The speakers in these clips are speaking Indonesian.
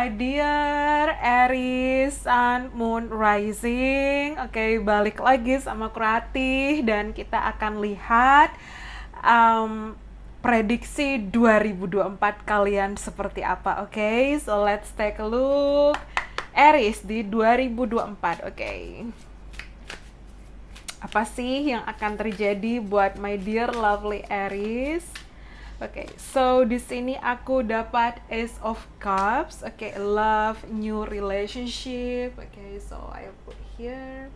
my dear Aries Sun Moon Rising. Oke, balik lagi sama Kurati dan kita akan lihat prediksi 2024 kalian seperti apa. Oke, so let's take a look. Aries di 2024. Oke. Apa sih yang akan terjadi buat my dear lovely Aries? Oke, so di sini aku dapat Ace of Cups. Oke, love, new relationship. Oke, so I put here.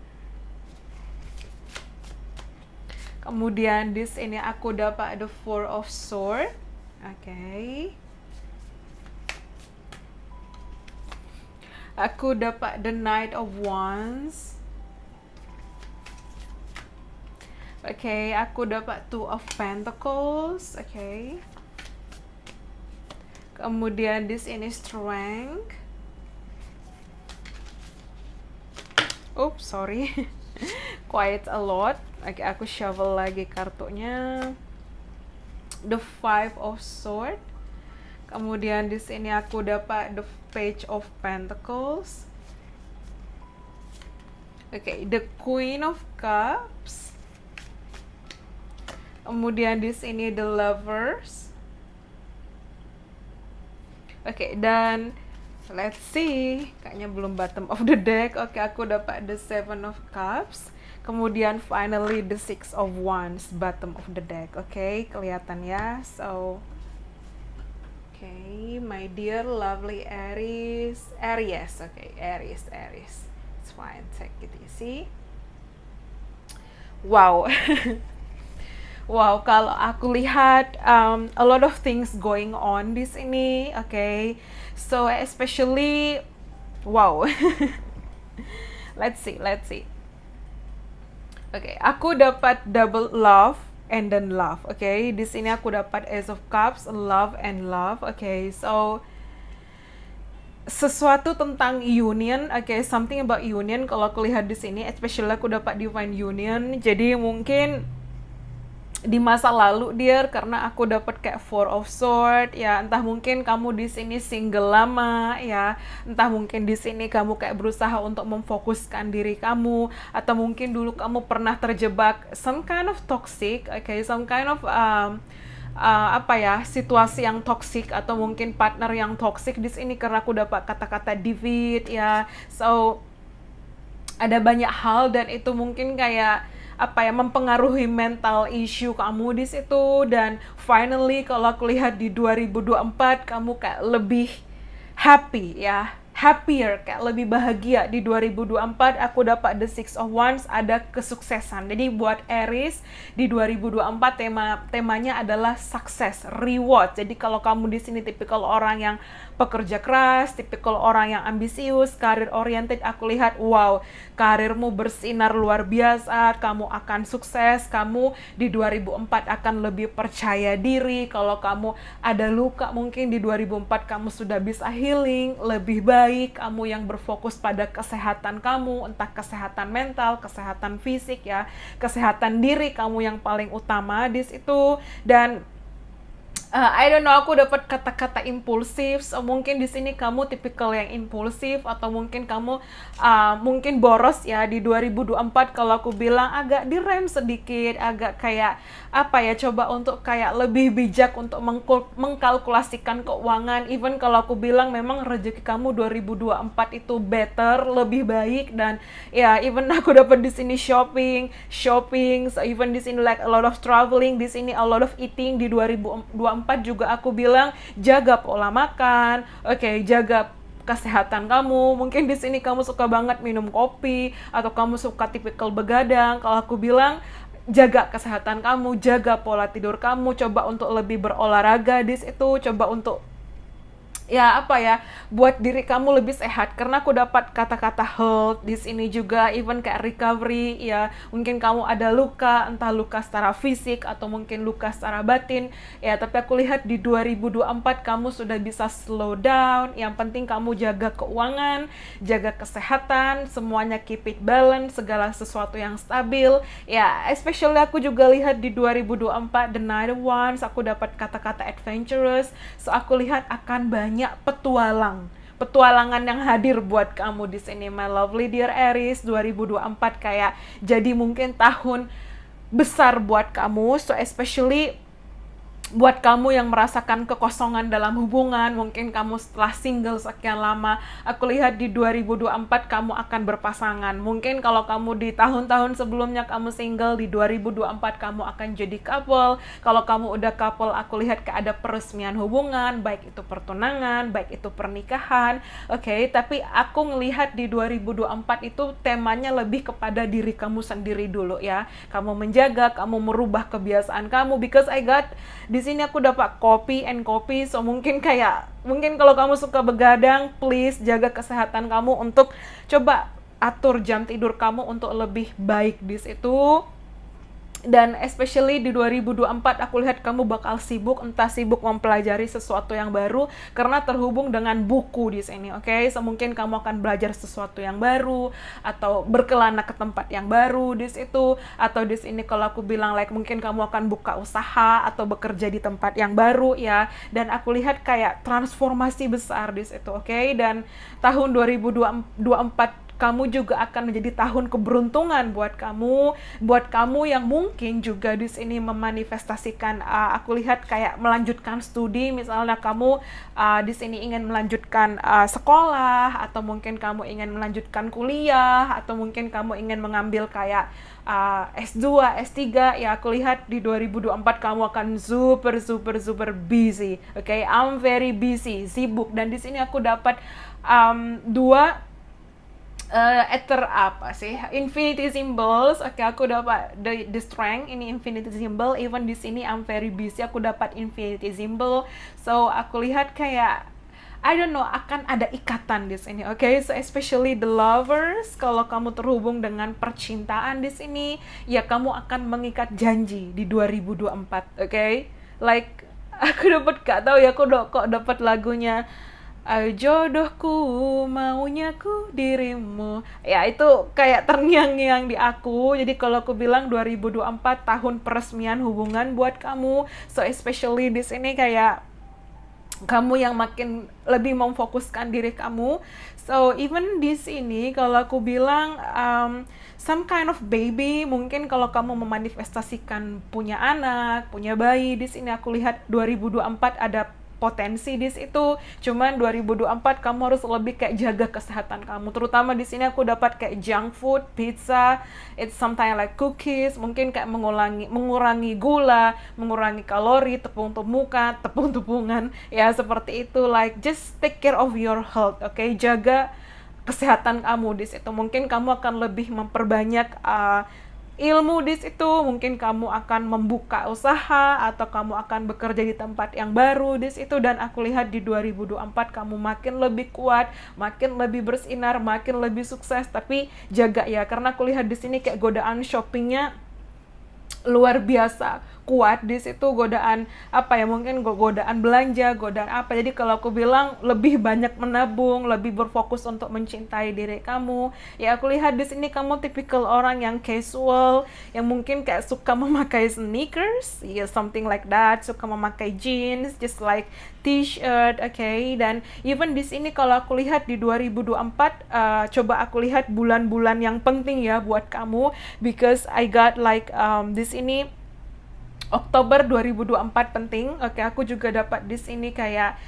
Kemudian di sini aku dapat the Four of Swords. Oke. Aku dapat the Knight of Wands. Oke, aku dapat Two of Pentacles. Oke. Kemudian di sini Strength. Oops, sorry. Quite a lot. Oke, aku shuffle lagi kartunya. The Five of Swords. Kemudian di sini aku dapat the Page of Pentacles. Oke, the Queen of Cups. Kemudian di sini the Lovers. Oke, dan let's see. Kayaknya belum bottom of the deck. Oke, aku dapat the Seven of Cups. Kemudian finally the Six of Wands, bottom of the deck. Oke, kelihatan ya. So, okay, my dear lovely Aries. Aries, okay, Aries. It's fine, take it easy. Wow. Wow, kalau aku lihat a lot of things going on di sini, okay. So especially, wow. Let's see. Okay, aku dapat double love and then love, okay. Di sini aku dapat Ace of Cups, love and love, okay. So sesuatu tentang union, okay, something about union. Kalau aku lihat di sini, especially aku dapat divine union. Jadi mungkin di masa lalu dear, karena aku dapat kayak Four of Swords ya, entah mungkin kamu di sini single lama ya, entah mungkin di sini kamu kayak berusaha untuk memfokuskan diri kamu, atau mungkin dulu kamu pernah terjebak some kind of toxic, okay, some kind of situasi yang toxic, atau mungkin partner yang toxic di sini, karena aku dapat kata-kata divide ya. So ada banyak hal dan itu mungkin kayak mempengaruhi mental issue kamu di situ. Dan finally kalau aku lihat di 2024 kamu kayak lebih happy ya, happier, kayak lebih bahagia di 2024. Aku dapat the Six of Wands, ada kesuksesan. Jadi buat Aries di 2024 temanya adalah sukses, reward. Jadi kalau kamu di sini tipikal orang yang pekerja keras, tipikal orang yang ambisius, karir oriented, aku lihat wow, karirmu bersinar luar biasa, kamu akan sukses, kamu di 2004 akan lebih percaya diri. Kalau kamu ada luka mungkin di 2004 kamu sudah bisa healing lebih baik, kamu yang berfokus pada kesehatan kamu, entah kesehatan mental, kesehatan fisik ya, kesehatan diri kamu yang paling utama di situ. Dan I don't know, aku dapat kata-kata impulsif. So, mungkin di sini kamu tipikal yang impulsif, atau mungkin kamu mungkin boros ya di 2024. Kalau aku bilang agak direm sedikit, agak kayak coba untuk kayak lebih bijak untuk mengkalkulasikan keuangan. Even kalau aku bilang memang rezeki kamu 2024 itu better, lebih baik. Dan ya even aku dapat di sini shopping. So even di sini like a lot of traveling, di sini a lot of eating. Di 2024 juga aku bilang jaga pola makan, okay, jaga kesehatan kamu. Mungkin di sini kamu suka banget minum kopi, atau kamu suka tipikal begadang. Kalau aku bilang jaga kesehatan kamu, jaga pola tidur kamu, coba untuk lebih berolahraga di situ, coba untuk buat diri kamu lebih sehat. Karena aku dapat kata-kata health di sini juga, even kayak recovery ya. Mungkin kamu ada luka, entah luka secara fisik atau mungkin luka secara batin ya, tapi aku lihat di 2024 kamu sudah bisa slow down. Yang penting kamu jaga keuangan, jaga kesehatan, semuanya keep it balance, segala sesuatu yang stabil ya. Especially aku juga lihat di 2024 the Knight of Wands, aku dapat kata-kata adventurous. So aku lihat akan banyak petualang petualangan yang hadir buat kamu di sini, my lovely dear Aries. 2024 kayak jadi mungkin tahun besar buat kamu, so especially buat kamu yang merasakan kekosongan dalam hubungan, mungkin kamu setelah single sekian lama, aku lihat di 2024 kamu akan berpasangan. Mungkin kalau kamu di tahun-tahun sebelumnya kamu single, di 2024 kamu akan jadi couple. Kalau kamu udah couple, aku lihat kayak ada peresmian hubungan, baik itu pertunangan, baik itu pernikahan. Oke, tapi aku ngelihat di 2024 itu temanya lebih kepada diri kamu sendiri dulu ya. Kamu menjaga, kamu merubah kebiasaan kamu, because I got di sini aku dapat copy and copy, so mungkin kalau kamu suka begadang, please jaga kesehatan kamu untuk coba atur jam tidur kamu untuk lebih baik di situ. Dan especially di 2024 aku lihat kamu bakal sibuk, entah sibuk mempelajari sesuatu yang baru karena terhubung dengan buku di sini, oke? So mungkin kamu akan belajar sesuatu yang baru atau berkelana ke tempat yang baru di situ, atau di sini kalau aku bilang like mungkin kamu akan buka usaha atau bekerja di tempat yang baru ya. Dan aku lihat kayak transformasi besar di situ, oke? Dan tahun 2024 kamu juga akan menjadi tahun keberuntungan buat kamu yang mungkin juga di sini memanifestasikan, aku lihat kayak melanjutkan studi, misalnya kamu di sini ingin melanjutkan sekolah, atau mungkin kamu ingin melanjutkan kuliah, atau mungkin kamu ingin mengambil kayak S2, S3 ya. Aku lihat di 2024 kamu akan super busy, okay? I'm very busy, sibuk. Dan di sini aku dapat dua ether apa sih, infinity symbols. Oke, aku dapat the strength, ini infinity symbol. Even di sini I'm very busy, aku dapat infinity symbol. So aku lihat kayak I don't know, akan ada ikatan di sini, oke? So especially the lovers, kalau kamu terhubung dengan percintaan di sini, ya kamu akan mengikat janji di 2024, oke? Like aku gak tahu ya, aku kok dapat lagunya jodohku, maunya ku dirimu. Ya itu kayak terngiang-ngiang di aku. Jadi kalau aku bilang 2024 tahun peresmian hubungan buat kamu. So especially di sini kayak kamu yang makin lebih memfokuskan diri kamu. So even di sini kalau aku bilang some kind of baby, mungkin kalau kamu memanifestasikan punya anak, punya bayi, di sini aku lihat 2024 ada potensi di situ. Cuman 2024 kamu harus lebih kayak jaga kesehatan kamu. Terutama di sini aku dapat kayak junk food, pizza, it's something like cookies, mungkin kayak mengurangi gula, mengurangi kalori, tepung-tepungan, ya seperti itu. Like just take care of your health, okay? Jaga kesehatan kamu di situ. Mungkin kamu akan lebih memperbanyak ilmu di situ, mungkin kamu akan membuka usaha atau kamu akan bekerja di tempat yang baru di situ. Dan aku lihat di 2024 kamu makin lebih kuat, makin lebih bersinar, makin lebih sukses. Tapi jaga ya, karena aku lihat di sini kayak godaan shoppingnya luar biasa kuat di situ, godaan apa ya, mungkin godaan belanja, godaan apa. Jadi kalau aku bilang lebih banyak menabung, lebih berfokus untuk mencintai diri kamu. Ya aku lihat di sini kamu tipikal orang yang casual, yang mungkin kayak suka memakai sneakers, ya something like that, suka memakai jeans, just like t-shirt, okay? Dan even di sini kalau aku lihat di 2024, coba aku lihat bulan-bulan yang penting ya buat kamu, because I got like di sini Oktober 2024 penting, oke? Aku juga dapat di sini kayak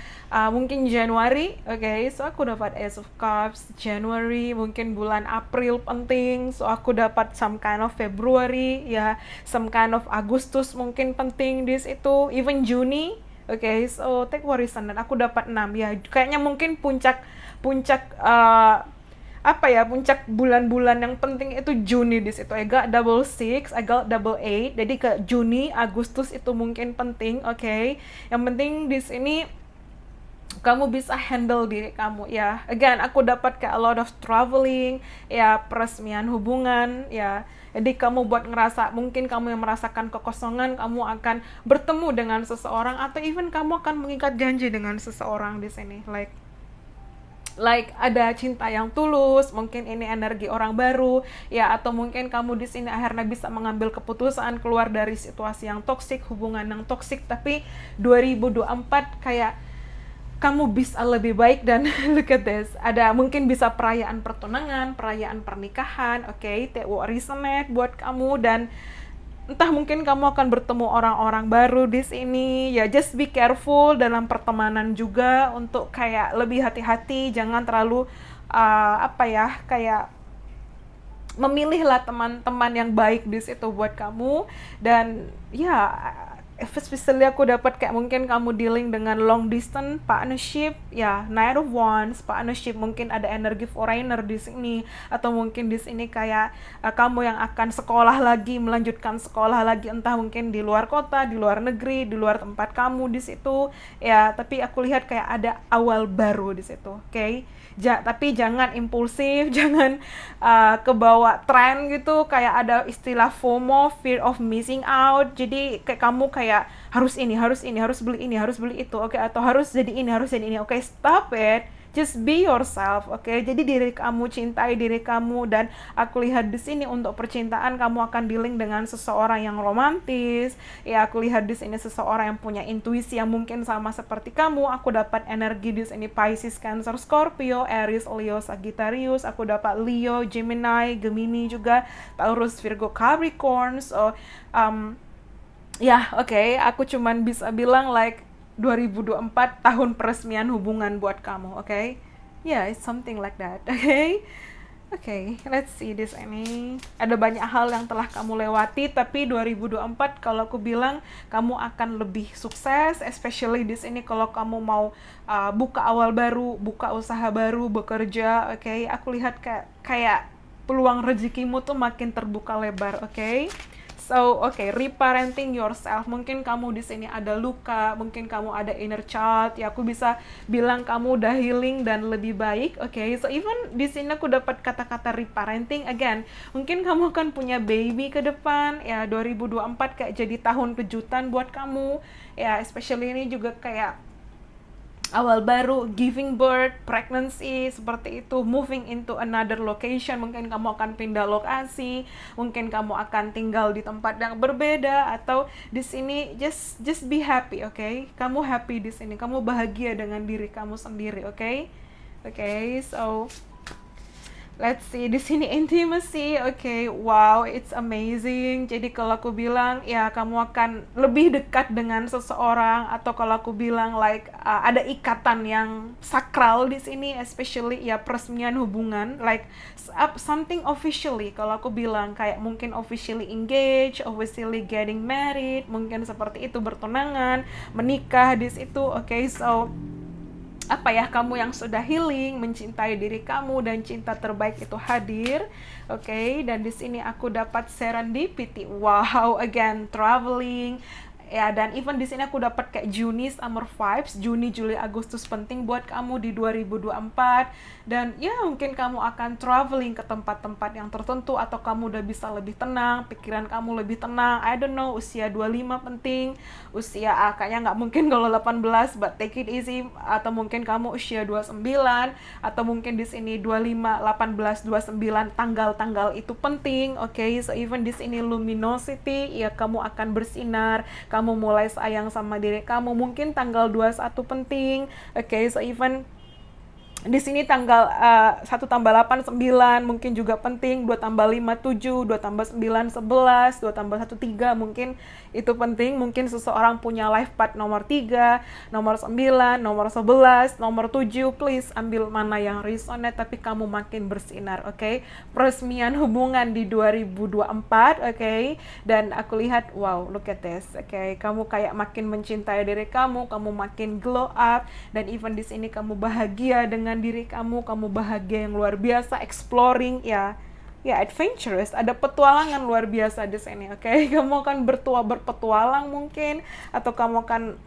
mungkin Januari, oke? So aku dapat Ace of Cups, January, mungkin bulan April penting, so aku dapat some kind of February, ya, some kind of Agustus mungkin penting di situ, even Juni, oke? So take warisan, dan aku dapat 6 ya, kayaknya mungkin puncak puncak bulan-bulan yang penting itu Juni di situ. I got double 6, I got double 8. Jadi ke Juni, Agustus itu mungkin penting, oke? Yang penting di sini kamu bisa handle diri kamu ya. Again, aku dapat kayak a lot of traveling, ya, peresmian hubungan, ya. Jadi kamu buat ngerasa, mungkin kamu yang merasakan kekosongan, kamu akan bertemu dengan seseorang, atau even kamu akan mengikat janji dengan seseorang di sini. Like ada cinta yang tulus, mungkin ini energi orang baru ya, atau mungkin kamu di sini akhirnya bisa mengambil keputusan keluar dari situasi yang toksik, hubungan yang toksik. Tapi 2024 kayak kamu bisa lebih baik dan look at this, ada mungkin bisa perayaan pertunangan, perayaan pernikahan, oke, that will resonate buat kamu. Dan entah mungkin kamu akan bertemu orang-orang baru di sini. Ya just be careful dalam pertemanan juga, untuk kayak lebih hati-hati, jangan terlalu kayak memilihlah teman-teman yang baik di situ buat kamu. Dan ya, especially aku dapat kayak mungkin kamu dealing dengan long distance partnership, ya Knight of Wands partnership, mungkin ada energi foreigner di sini, atau mungkin di sini kayak kamu yang akan sekolah lagi, melanjutkan sekolah lagi, entah mungkin di luar kota, di luar negeri, di luar tempat kamu di situ, ya. Tapi aku lihat kayak ada awal baru di situ, oke? Tapi jangan impulsif, jangan kebawa tren gitu, kayak ada istilah FOMO, fear of missing out. Jadi kayak kamu kayak harus ini, harus beli ini, harus beli itu, oke? Atau harus jadi ini, harus jadi ini, oke? Stop it. Just be yourself, oke? Jadi diri kamu, cintai diri kamu. Dan aku lihat di sini untuk percintaan kamu akan dealing dengan seseorang yang romantis. Ya, aku lihat di sini seseorang yang punya intuisi yang mungkin sama seperti kamu. Aku dapat energi di sini Pisces, Cancer, Scorpio, Aries, Leo, Sagittarius. Aku dapat Leo, Gemini, Gemini juga, Taurus, Virgo, Capricorn. So, oke, aku cuman bisa bilang like 2024 tahun peresmian hubungan buat kamu, oke? It's something like that, oke? Oke, let's see this ini. Ada banyak hal yang telah kamu lewati, tapi 2024 kalau aku bilang kamu akan lebih sukses, especially di sini kalau kamu mau buka awal baru, buka usaha baru, bekerja, oke? Aku lihat kayak peluang rezekimu tuh makin terbuka lebar, oke? So, reparenting yourself. Mungkin kamu di sini ada luka, mungkin kamu ada inner child. Ya, aku bisa bilang kamu udah healing dan lebih baik. So even di sini aku dapat kata-kata reparenting again. Mungkin kamu akan punya baby ke depan. Ya, 2024 kayak jadi tahun kejutan buat kamu. Ya, especially ini juga kayak awal baru, giving birth, pregnancy, seperti itu, moving into another location, mungkin kamu akan pindah lokasi, mungkin kamu akan tinggal di tempat yang berbeda, atau di sini just be happy, oke? Kamu happy di sini, kamu bahagia dengan diri kamu sendiri, oke? So let's see, di sini intimacy, wow, it's amazing. Jadi kalau aku bilang, ya kamu akan lebih dekat dengan seseorang, atau kalau aku bilang like ada ikatan yang sakral di sini, especially ya peresmian hubungan, like something officially. Kalau aku bilang kayak mungkin officially engaged, officially getting married, mungkin seperti itu, bertunangan, menikah di situ, so kamu yang sudah healing, mencintai diri kamu, dan cinta terbaik itu hadir, dan di sini aku dapat serendipity, wow, again, traveling, ya. Dan even di sini aku dapat kayak Juni summer vibes, Juni, Juli, Agustus penting buat kamu di 2024. Dan ya mungkin kamu akan traveling ke tempat-tempat yang tertentu, atau kamu udah bisa lebih tenang, pikiran kamu lebih tenang, I don't know. Usia 25 penting, usia kayaknya nggak mungkin kalau 18, but take it easy. Atau mungkin kamu usia 29, atau mungkin di sini 25, 18, 29, tanggal-tanggal itu penting, so even di sini luminosity, ya kamu akan bersinar, kamu mulai sayang sama diri kamu, mungkin tanggal 21 penting, so even di sini tanggal 1 tambah 8 9 mungkin juga penting, 2 tambah 5 7, 2 tambah 9 11, 2 tambah 1 3, mungkin itu penting. Mungkin seseorang punya life path nomor 3, nomor 9, nomor 11, nomor 7, please ambil mana yang resonate, tapi kamu makin bersinar, peresmian hubungan di 2024, dan aku lihat, wow, look at this, kamu kayak makin mencintai diri kamu makin glow up, dan even di sini kamu bahagia dengan diri kamu bahagia yang luar biasa, exploring, ya adventurous, ada petualangan luar biasa di sini, kamu akan berpetualang mungkin, atau kamu akan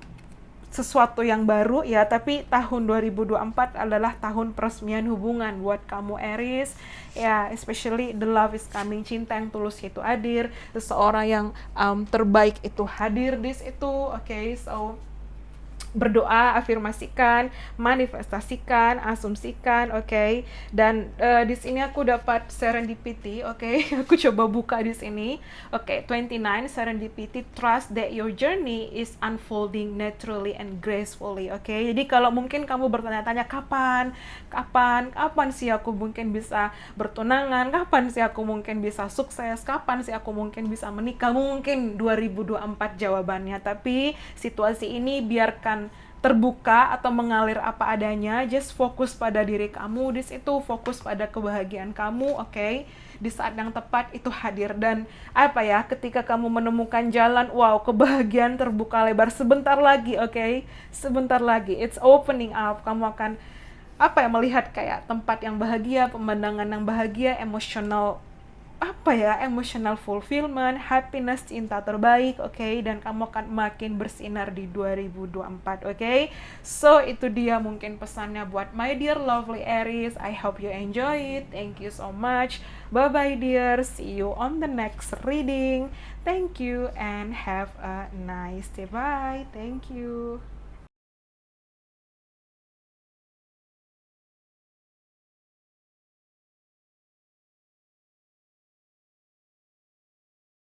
sesuatu yang baru, ya. Tapi tahun 2024 adalah tahun peresmian hubungan buat kamu Aries, ya, especially the love is coming, cinta yang tulus itu hadir, seseorang yang terbaik itu hadir di situ, so berdoa, afirmasikan, manifestasikan, asumsikan, oke. Dan di sini aku dapat serendipity, oke. Aku coba buka di sini. Oke, 29 serendipity, trust that your journey is unfolding naturally and gracefully, oke. Jadi kalau mungkin kamu bertanya-tanya kapan sih aku mungkin bisa bertunangan, kapan sih aku mungkin bisa sukses, kapan sih aku mungkin bisa menikah, mungkin 2024 jawabannya. Tapi situasi ini biarkan terbuka atau mengalir apa adanya, just fokus pada diri kamu di situ, fokus pada kebahagiaan kamu, oke. Di saat yang tepat itu hadir, dan apa ya, ketika kamu menemukan jalan, wow, kebahagiaan terbuka lebar sebentar lagi, oke. Sebentar lagi it's opening up, kamu akan apa ya, melihat kayak tempat yang bahagia, pemandangan yang bahagia, emotional apa ya, emotional fulfillment, happiness, cinta terbaik, oke. Dan kamu akan makin bersinar di 2024, oke. So itu dia mungkin pesannya buat my dear lovely Aries. I hope you enjoy it. Thank you so much. Bye bye dear, see you on the next reading. Thank you and have a nice day. Bye. Thank you.